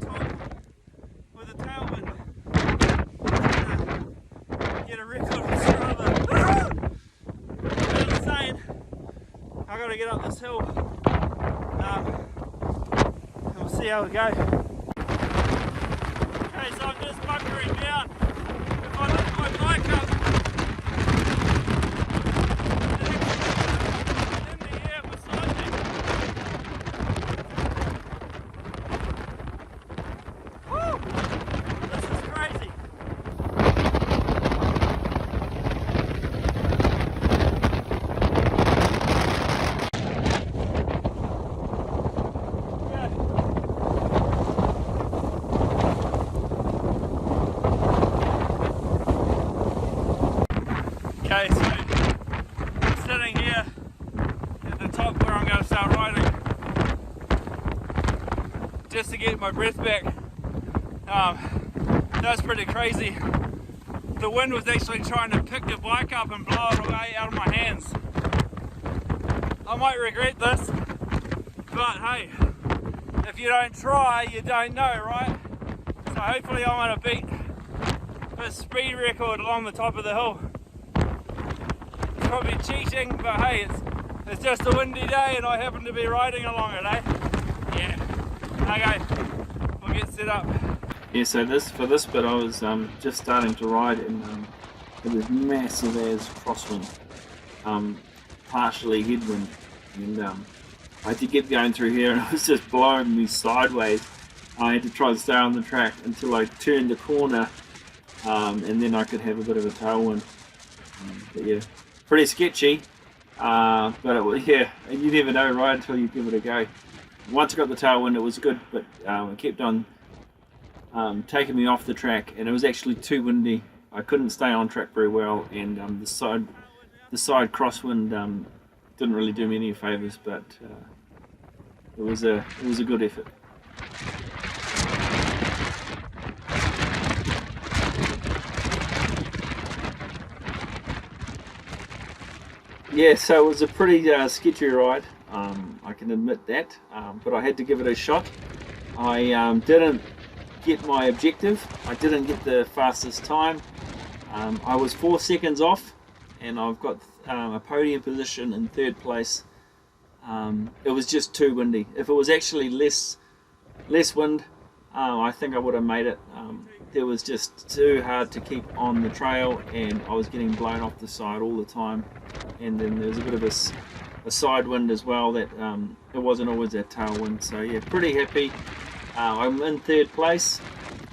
top with a tailwind. Get a record of Strava. It's insane. I gotta get up this hill. And we'll see how we go. Okay, so I'm just bunkering down. If I lift my bike up, in the air beside me. Woo! This is crazy. Okay, so I'm sitting here at the top where I'm going to start riding just to get my breath back. That's pretty crazy. The wind was actually trying to pick the bike up and blow it away out of my hands. I might regret this, but hey, if you don't try, you don't know, right? So hopefully I'm going to beat this speed record along the top of the hill. Probably cheating, but hey, it's just a windy day and I happen to be riding along it, eh? Yeah. Okay, we'll get set up. Yeah, so for this bit I was just starting to ride and it was massive as crosswind, partially headwind, and I had to get going through here and it was just blowing me sideways. I had to try and stay on the track until I turned the corner and then I could have a bit of a tailwind. But yeah. Pretty sketchy, but it was, yeah, you never know right until you give it a go. Once I got the tailwind it was good, but it kept on taking me off the track and it was actually too windy. I couldn't stay on track very well, and the side crosswind didn't really do me any favours, but it was a good effort. Yeah, so it was a pretty sketchy ride, I can admit that, but I had to give it a shot. I didn't get my objective, I didn't get the fastest time. I was 4 seconds off and I've got a podium position in 3rd place. It was just too windy. If it was actually less wind, I think I would have made it. It was just too hard to keep on the trail and I was getting blown off the side all the time. And then there was a bit of a side wind as well, that it wasn't always that tailwind. So yeah, pretty happy. I'm in 3rd place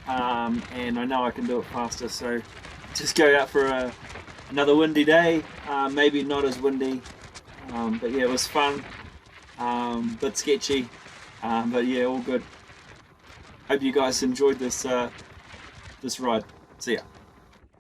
and I know I can do it faster, so just go out for another windy day, maybe not as windy, but yeah, it was fun, bit sketchy, but yeah, all good. Hope you guys enjoyed this ride. See ya.